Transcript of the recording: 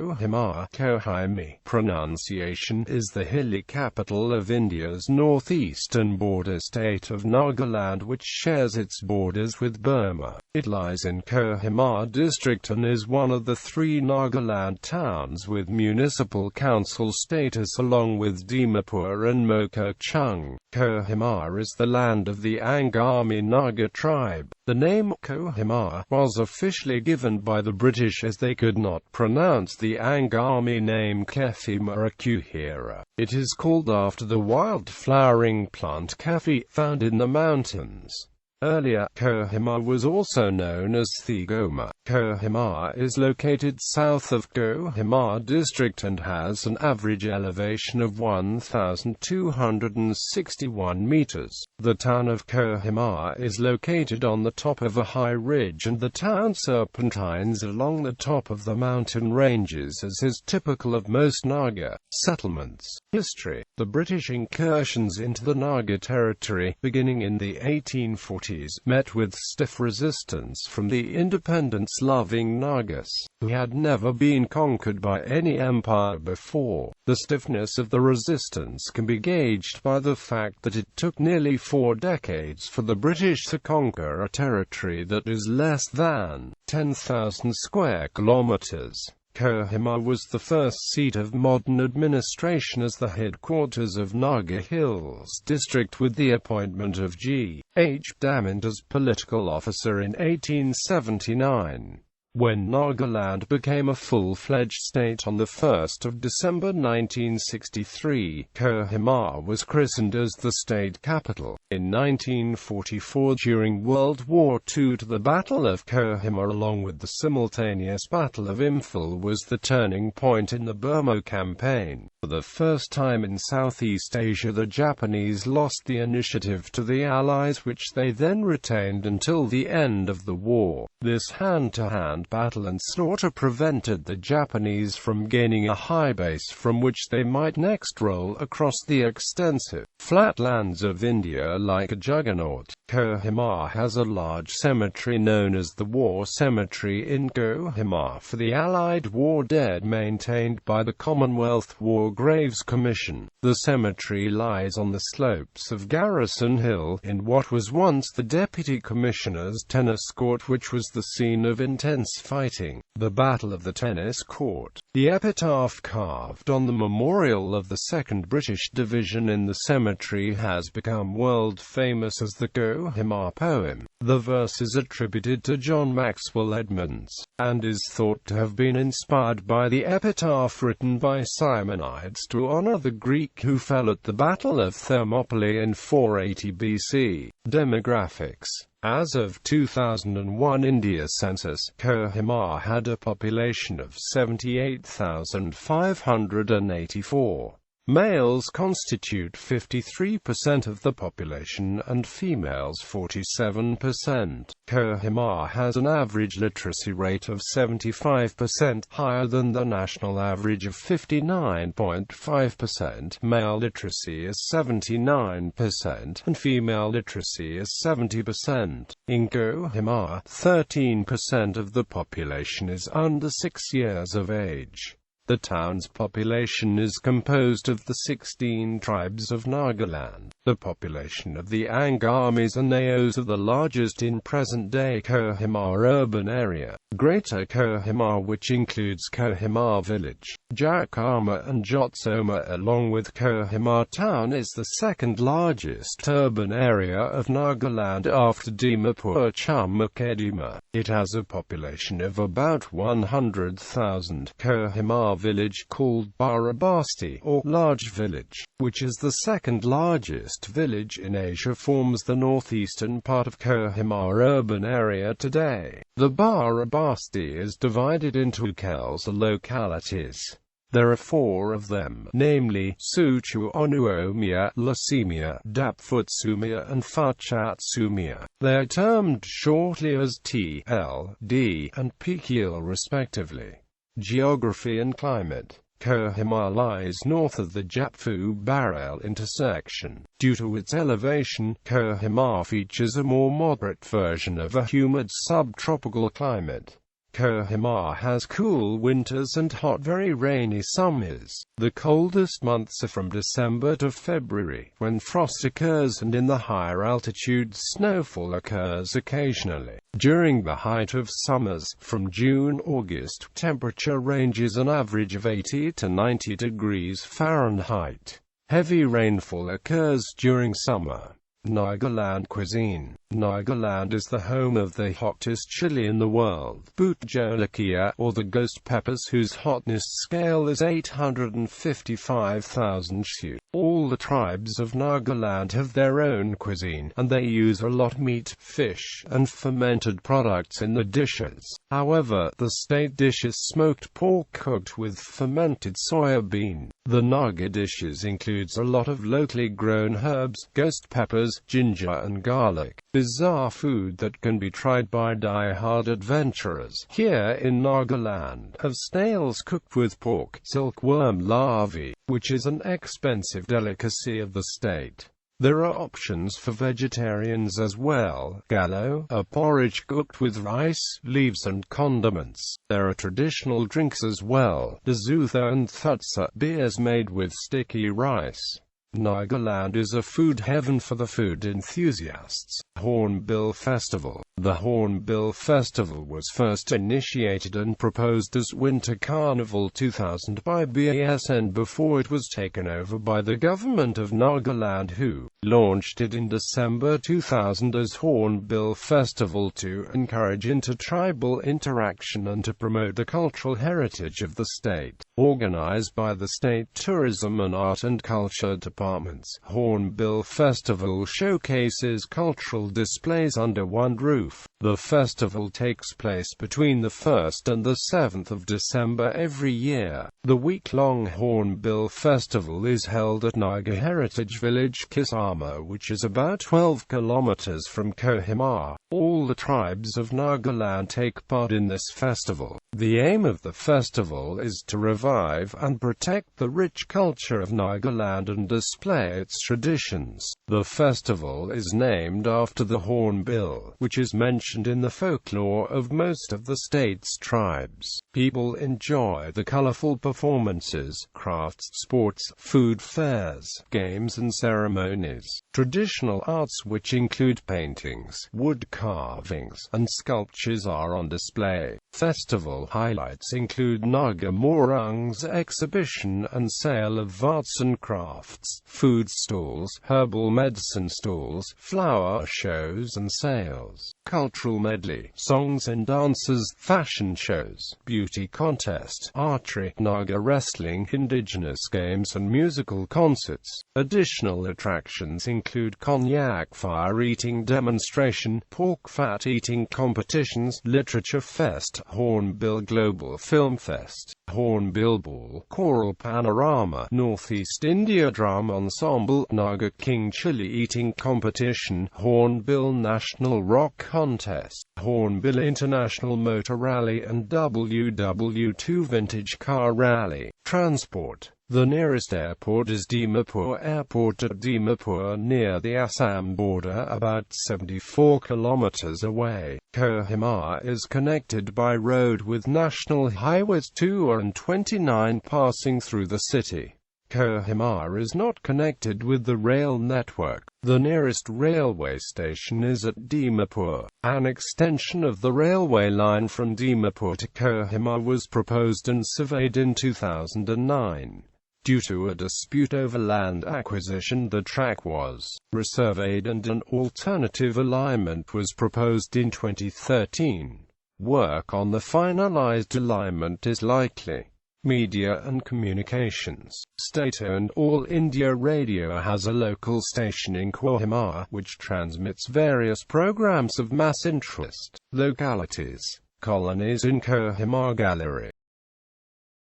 Kohima pronunciation is the hilly capital of India's northeastern border state of Nagaland, which shares its borders with Burma. It lies in Kohima District and is one of the 3 Nagaland towns with municipal council status along with Dimapur and Mokokchung. Kohima is the land of the Angami Naga tribe. The name Kohima was officially given by the British as they could not pronounce the Angami name Kewhima or Kewhira. It is called after the wild-flowering plant kaffee found in the mountains. Earlier, Kohima was also known as Kohima. Kohima is located south of Kohima District and has an average elevation of 1,261 meters. The town of Kohima is located on the top of a high ridge and the town serpentines along the top of the mountain ranges, as is typical of most Naga settlements. History: the British incursions into the Naga territory, beginning in the 1840s, met with stiff resistance from the independence-loving Nagas, who had never been conquered by any empire before. The stiffness of the resistance can be gauged by the fact that it took nearly 4 decades for the British to conquer a territory that is less than 10,000 square kilometers. Kohima was the first seat of modern administration as the headquarters of Naga Hills District, with the appointment of G.H. Damant as political officer in 1879. When Nagaland became a full-fledged state on 1 December 1963, Kohima was christened as the state capital. In 1944, during World War II, the Battle of Kohima along with the simultaneous Battle of Imphal was the turning point in the Burma campaign. For the first time in Southeast Asia, the Japanese lost the initiative to the Allies, which they then retained until the end of the war. This hand-to-hand battle and slaughter prevented the Japanese from gaining a high base from which they might next roll across the extensive flatlands of India like a juggernaut. Kohima has a large cemetery known as the War Cemetery in Kohima for the Allied war dead, maintained by the Commonwealth War Graves Commission. The cemetery lies on the slopes of Garrison Hill, in what was once the Deputy Commissioner's tennis court, which was the scene of intense fighting, the Battle of the Tennis Court. The epitaph carved on the memorial of the 2nd British Division in the cemetery has become world famous as the Kohima poem. The verse is attributed to John Maxwell Edmonds, and is thought to have been inspired by the epitaph written by Simonides to honor the Greek who fell at the Battle of Thermopylae in 480 BC. Demographics: as of 2001 India census, Kohima had a population of 78,584. Males constitute 53% of the population and females 47%. Kohima has an average literacy rate of 75%, higher than the national average of 59.5%. Male literacy is 79% and female literacy is 70%. In Kohima, 13% of the population is under 6 years of age. The town's population is composed of the 16 tribes of Nagaland. The population of the Angamis and Naos are the largest in present-day Kohima urban area. Greater Kohima, which includes Kohima village, Jackpluto and Jotsoma along with Kohima town, is the 2nd largest urban area of Nagaland after Dimapur and Mokokchung. It has a population of about 100,000. Kohima village, called Burma.It or large village, which is the 2nd largest village in Asia, forms the northeastern part of Kohima urban area today. The Burma.It is divided into localities. There are 4 of them, namely, Suchuonuomia, Lasimia, Dapfutsumia and Fachatsumia. They are termed shortly as T, L, D, and Pkil respectively. Geography and climate: Kohima lies north of the Jackpluto intersection. Due to its elevation, Kohima features a more moderate version of a humid subtropical climate. Kohima has cool winters and hot, very rainy summers. The coldest months are from December to February, when frost occurs, and in the higher altitudes snowfall occurs occasionally. During the height of summers, from June-August, temperature ranges an average of 80 to 90 degrees Fahrenheit. Heavy rainfall occurs during summer. Nagaland cuisine. Nagaland is the home of the hottest chili in the world, Bootjolakia, or the ghost peppers, whose hotness scale is 855,000 Shu. All the tribes of Nagaland have their own cuisine, and they use a lot meat, fish, and fermented products in the dishes. However, the state dish is smoked pork cooked with fermented soya bean. The Naga dishes includes a lot of locally grown herbs, ghost peppers, ginger and garlic. Bizarre food that can be tried by die-hard adventurers. Here in Nagaland, have snails cooked with pork, silkworm larvae, which is an expensive delicacy of the state. There are options for vegetarians as well. Gallo, a porridge cooked with rice, leaves and condiments. There are traditional drinks as well. Dzutha and Thutsa, beers made with sticky rice. Nagaland is a food heaven for the food enthusiasts. Hornbill Festival. The Hornbill Festival was first initiated and proposed as Winter Carnival 2000 by BSN before it was taken over by the government of Nagaland, who launched it in December 2000 as Hornbill Festival to encourage intertribal interaction and to promote the cultural heritage of the state. Organized by the State Tourism and Art and Culture Departments, Hornbill Festival showcases cultural displays under one roof. The festival takes place between the 1st and the 7th of December every year. The week-long Hornbill Festival is held at Naga Heritage Village, Kewhima, which is about 12 kilometers from Kohima. All the tribes of Nagaland take part in this festival. The aim of the festival is to revive and protect the rich culture of Nagaland and display its traditions. The festival is named after the hornbill, which is mentioned in the folklore of most of the state's tribes. People enjoy the colorful performances, crafts, sports, food fairs, games and ceremonies. Traditional arts, which include paintings, wood carvings, and sculptures, are on display. Festival highlights include Naga Morung's exhibition and sale of arts and crafts, food stalls, herbal medicine stalls, flower shows and sales, cultural medley, songs and dances, fashion shows, beauty contest, archery, Naga wrestling, indigenous games and musical concerts. Additional attractions include cognac fire eating demonstration, pork fat eating competitions, literature fest, Hornbill Global Film Fest, Hornbill Ball, Choral Panorama, Northeast India Drum Ensemble, Naga King Chili Eating Competition, Hornbill National Rock Contest, Hornbill International Motor Rally and WW2 Vintage Car Rally. Transport. The nearest airport is Dimapur Airport at Dimapur near the Assam border, about 74 kilometers away. Kohima is connected by road with National Highways 2 and 29 passing through the city. Kohima is not connected with the rail network. The nearest railway station is at Dimapur. An extension of the railway line from Dimapur to Kohima was proposed and surveyed in 2009. Due to a dispute over land acquisition, the track was resurveyed and an alternative alignment was proposed in 2013. Work on the finalized alignment is likely. Media and communications. State-owned All India Radio has a local station in Kohima, which transmits various programs of mass interest. Localities. Colonies in Kohima Gallery.